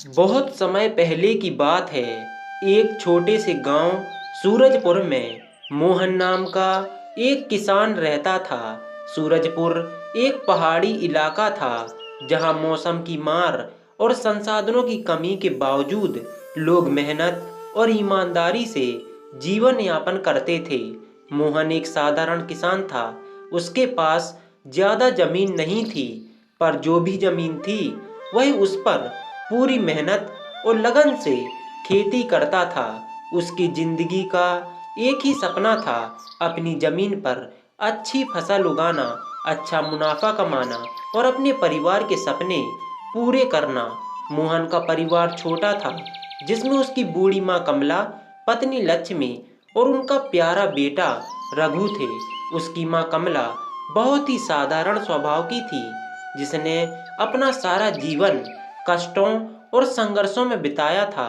बहुत समय पहले की बात है। एक छोटे से गांव सूरजपुर में मोहन नाम का एक किसान रहता था। सूरजपुर एक पहाड़ी इलाका था जहां मौसम की मार और संसाधनों की कमी के बावजूद लोग मेहनत और ईमानदारी से जीवन यापन करते थे। मोहन एक साधारण किसान था। उसके पास ज़्यादा जमीन नहीं थी, पर जो भी जमीन थी वह उस पर पूरी मेहनत और लगन से खेती करता था। उसकी जिंदगी का एक ही सपना था, अपनी जमीन पर अच्छी फसल उगाना, अच्छा मुनाफा कमाना और अपने परिवार के सपने पूरे करना। मोहन का परिवार छोटा था, जिसमें उसकी बूढ़ी माँ कमला, पत्नी लक्ष्मी और उनका प्यारा बेटा रघु थे। उसकी माँ कमला बहुत ही साधारण स्वभाव की थी, जिसने अपना सारा जीवन कष्टों और संघर्षों में बिताया था।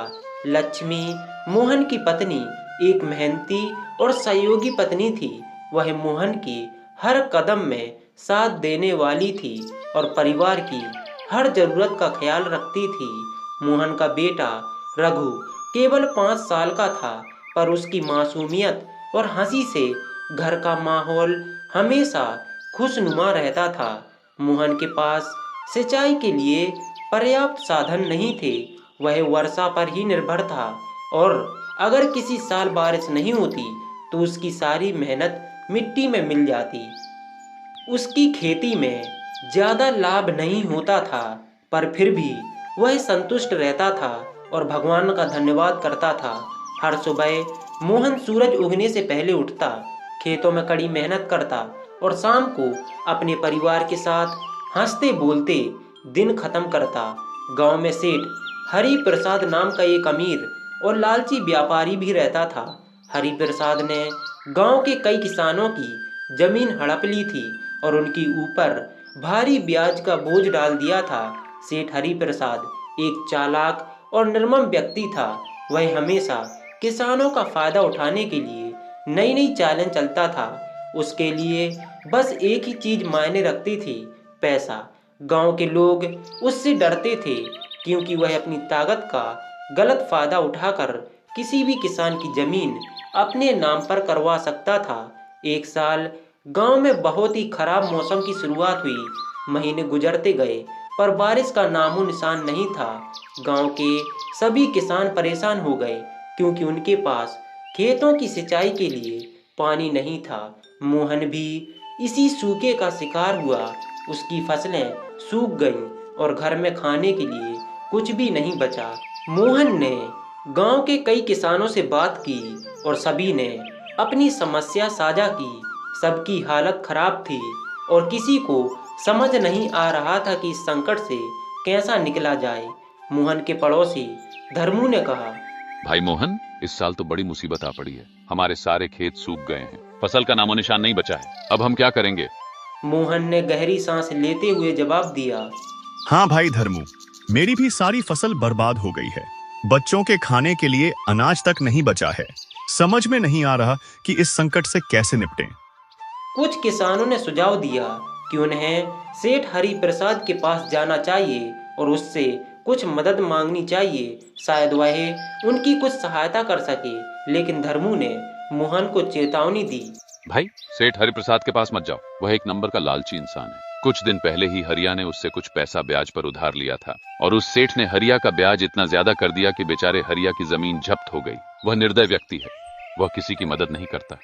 लक्ष्मी मोहन की पत्नी एक मेहनती और सहयोगी पत्नी थी। वह मोहन की हर कदम में साथ देने वाली थी और परिवार की हर जरूरत का ख्याल रखती थी। मोहन का बेटा रघु केवल 5 साल का था, पर उसकी मासूमियत और हंसी से घर का माहौल हमेशा खुशनुमा रहता था। मोहन के पास सिंचाई के लिए पर्याप्त साधन नहीं थे। वह वर्षा पर ही निर्भर था और अगर किसी साल बारिश नहीं होती तो उसकी सारी मेहनत मिट्टी में मिल जाती। उसकी खेती में ज़्यादा लाभ नहीं होता था, पर फिर भी वह संतुष्ट रहता था और भगवान का धन्यवाद करता था। हर सुबह मोहन सूरज उगने से पहले उठता, खेतों में कड़ी मेहनत करता और शाम को अपने परिवार के साथ हंसते बोलते दिन खत्म करता। गांव में सेठ हरि प्रसाद नाम का एक अमीर और लालची व्यापारी भी रहता था। हरि प्रसाद ने गांव के कई किसानों की जमीन हड़प ली थी और उनके ऊपर भारी ब्याज का बोझ डाल दिया था। सेठ हरि प्रसाद एक चालाक और निर्मम व्यक्ति था। वह हमेशा किसानों का फायदा उठाने के लिए नई नई चालें चलता था। उसके लिए बस एक ही चीज मायने रखती थी, पैसा। गांव के लोग उससे डरते थे, क्योंकि वह अपनी ताकत का गलत फायदा उठाकर किसी भी किसान की जमीन अपने नाम पर करवा सकता था। एक साल गांव में बहुत ही खराब मौसम की शुरुआत हुई। महीने गुजरते गए, पर बारिश का नामो निशान नहीं था। गांव के सभी किसान परेशान हो गए, क्योंकि उनके पास खेतों की सिंचाई के लिए पानी नहीं था। मोहन भी इसी सूखे का शिकार हुआ। उसकी फसलें सूख गईं और घर में खाने के लिए कुछ भी नहीं बचा। मोहन ने गांव के कई किसानों से बात की और सभी ने अपनी समस्या साझा की। सबकी हालत खराब थी और किसी को समझ नहीं आ रहा था कि इस संकट से कैसा निकला जाए। मोहन के पड़ोसी धर्मू ने कहा, भाई मोहन, इस साल तो बड़ी मुसीबत आ पड़ी है। हमारे सारे खेत सूख गए हैं, फसल का नामो निशान नहीं बचा है। अब हम क्या करेंगे? मोहन ने गहरी सांस लेते हुए जवाब दिया, हाँ भाई धर्मू, मेरी भी सारी फसल बर्बाद हो गई है। बच्चों के खाने के लिए अनाज तक नहीं बचा है। समझ में नहीं आ रहा कि इस संकट से कैसे निपटें। कुछ किसानों ने सुझाव दिया कि उन्हें सेठ हरि प्रसाद के पास जाना चाहिए और उससे कुछ मदद मांगनी चाहिए। शायद वह उनकी कुछ सहायता कर सके। लेकिन धर्मू ने मोहन को चेतावनी दी, भाई, सेठ हरिप्रसाद के पास मत जाओ। वह एक नंबर का लालची इंसान है। कुछ दिन पहले ही हरिया ने उससे कुछ पैसा ब्याज पर उधार लिया था और उस सेठ ने हरिया का ब्याज इतना ज्यादा कर दिया कि बेचारे हरिया की जमीन जब्त हो गई। वह निर्दय व्यक्ति है। वह किसी की मदद नहीं करता,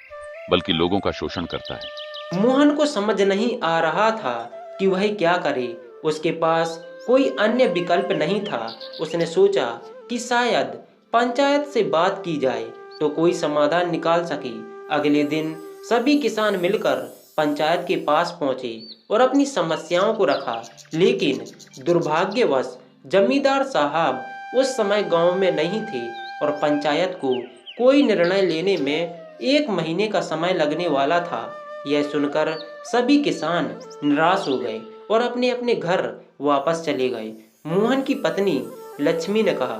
बल्कि लोगों का शोषण करता है। मोहन को समझ नहीं आ रहा था कि वह क्या करे। उसके पास कोई अन्य विकल्प नहीं था। उसने सोचा कि शायद पंचायत से बात की जाए तो कोई समाधान निकाल सके। अगले दिन सभी किसान मिलकर पंचायत के पास पहुंचे और अपनी समस्याओं को रखा। लेकिन दुर्भाग्यवश जमींदार साहब उस समय गांव में नहीं थे और पंचायत को कोई निर्णय लेने में 1 महीने का समय लगने वाला था। यह सुनकर सभी किसान निराश हो गए और अपने अपने घर वापस चले गए। मोहन की पत्नी लक्ष्मी ने कहा,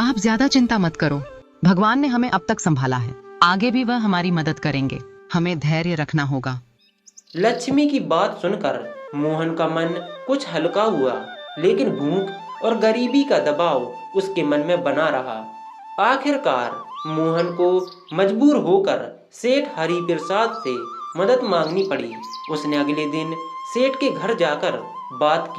आप ज्यादा चिंता मत करो। भगवान ने हमें अब तक संभाला है, आगे भी वह हमारी मदद करेंगे। हमें धैर्य रखना होगा। लक्ष्मी की बात सुनकर मोहन का मन कुछ हल्का हुआ, लेकिन भूख और गरीबी का दबाव उसके मन में बना रहा। आखिरकार मोहन को मजबूर होकर सेठ हरिप्रसाद से मदद मांगनी पड़ी। उसने अगले दिन सेठ के घर जाकर बात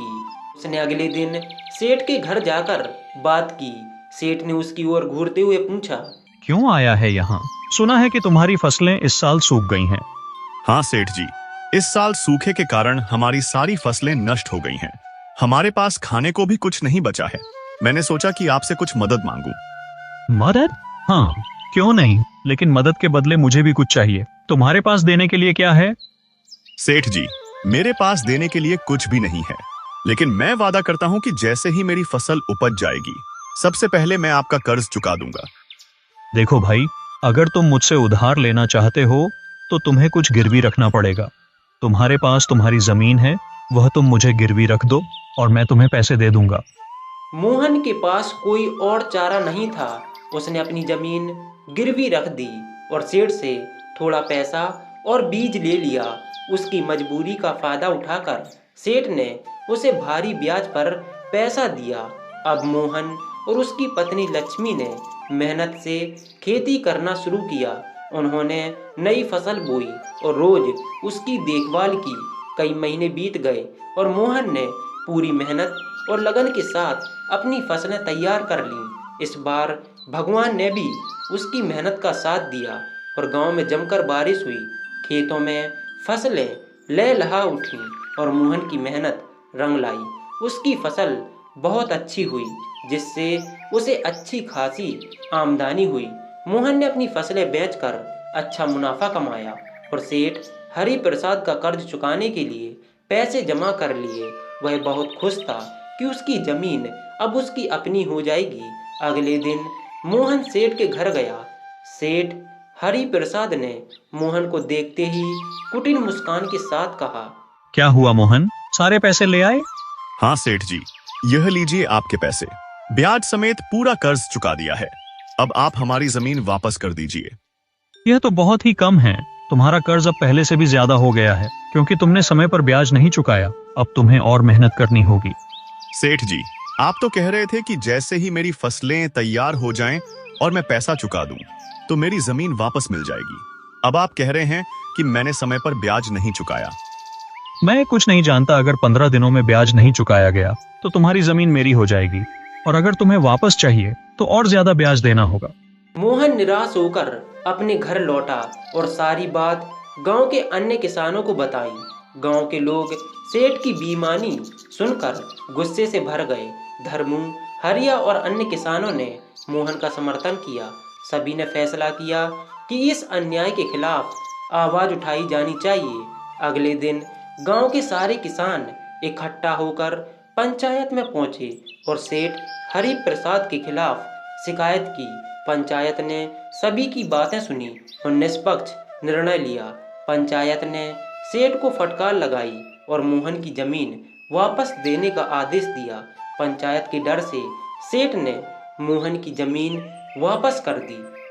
की। सेठ ने उसकी ओर घूरते हुए पूछा, क्यों आया है यहाँ? सुना है कि तुम्हारी फसलें इस साल सूख गई हैं। हाँ सेठ जी, इस साल सूखे के कारण हमारी सारी फसलें नष्ट हो गई हैं। हमारे पास खाने को भी कुछ नहीं बचा है। मैंने सोचा कि आपसे कुछ मदद मांगूं। मदद? हाँ, क्यों नहीं, लेकिन मदद के बदले मुझे भी कुछ चाहिए। तुम्हारे पास देने के लिए क्या है? सेठ जी, मेरे पास देने के लिए कुछ भी नहीं है, लेकिन मैं वादा करता हूं कि जैसे ही मेरी फसल उपज जाएगी, सबसे पहले मैं आपका कर्ज चुका दूंगा। देखो भाई, अगर तुम मुझसे उधार लेना चाहते हो तो तुम्हें कुछ गिरवी रखना पड़ेगा। तुम्हारे पास तुम्हारी जमीन है, वह तुम मुझे गिरवी रख दो और मैं तुम्हें पैसे दे दूंगा। मोहन के पास कोई और चारा नहीं था। उसने अपनी जमीन गिरवी रख दी और सेठ से थोड़ा पैसा और बीज ले लिया। उसकी मजबूरी का फायदा उठाकर सेठ ने उसे भारी ब्याज पर पैसा दिया। अब मोहन और उसकी पत्नी लक्ष्मी ने मेहनत से खेती करना शुरू किया। उन्होंने नई फसल बोई और रोज उसकी देखभाल की। कई महीने बीत गए और मोहन ने पूरी मेहनत और लगन के साथ अपनी फसलें तैयार कर लीं। इस बार भगवान ने भी उसकी मेहनत का साथ दिया और गांव में जमकर बारिश हुई। खेतों में फसलें लहलहा उठीं और मोहन की मेहनत रंग लाई। उसकी फसल बहुत अच्छी हुई, जिससे उसे अच्छी खासी आमदनी हुई। मोहन ने अपनी फसलें बेचकर अच्छा मुनाफा कमाया और सेठ हरिप्रसाद का कर्ज चुकाने के लिए पैसे जमा कर लिए। वह बहुत खुश था कि उसकी जमीन अब उसकी अपनी हो जाएगी। अगले दिन मोहन सेठ के घर गया। सेठ हरिप्रसाद ने मोहन को देखते ही कुटिल मुस्कान के साथ कहा, क्या हुआ मोहन, सारे पैसे ले आए? हाँ सेठ जी, यह लीजिए आपके पैसे। ब्याज समेत पूरा कर्ज चुका दिया है। अब आप हमारी जमीन वापस कर दीजिए। यह तो बहुत ही कम है। तुम्हारा कर्ज अब पहले से भी ज्यादा हो गया है, क्योंकि तुमने समय पर ब्याज नहीं चुकाया। अब तुम्हें और मेहनत करनी होगी। सेठ जी, आप तो कह रहे थे कि जैसे ही मेरी फसलें तैयार हो जाएं और मैं पैसा चुका दूं, तो मेरी जमीन वापस मिल जाएगी। अब आप कह रहे हैं कि मैंने समय पर ब्याज नहीं चुकाया। मैं कुछ नहीं जानता। अगर 15 दिनों में ब्याज नहीं चुकाया गया तो तुम्हारी जमीन मेरी हो जाएगी, और अगर तुम्हें वापस चाहिए तो और ज्यादा ब्याज देना होगा। मोहन निराश होकर अपने घर लौटा और सारी बात गांव के अन्य किसानों को बताई। गांव के लोग सेठ की बेईमानी सुनकर गुस्से से भर गए। धर्मू, हरिया और अन्य किसानों ने मोहन का समर्थन किया। सभी ने फैसला किया कि इस अन्याय के खिलाफ आवाज उठाई जानी चाहिए। अगले दिन गांव के सारे किसान इकट्ठा होकर पंचायत में पहुंचे और सेठ हरिप्रसाद के खिलाफ शिकायत की। पंचायत ने सभी की बातें सुनी और निष्पक्ष निर्णय लिया। पंचायत ने सेठ को फटकार लगाई और मोहन की जमीन वापस देने का आदेश दिया। पंचायत के डर से सेठ ने मोहन की जमीन वापस कर दी।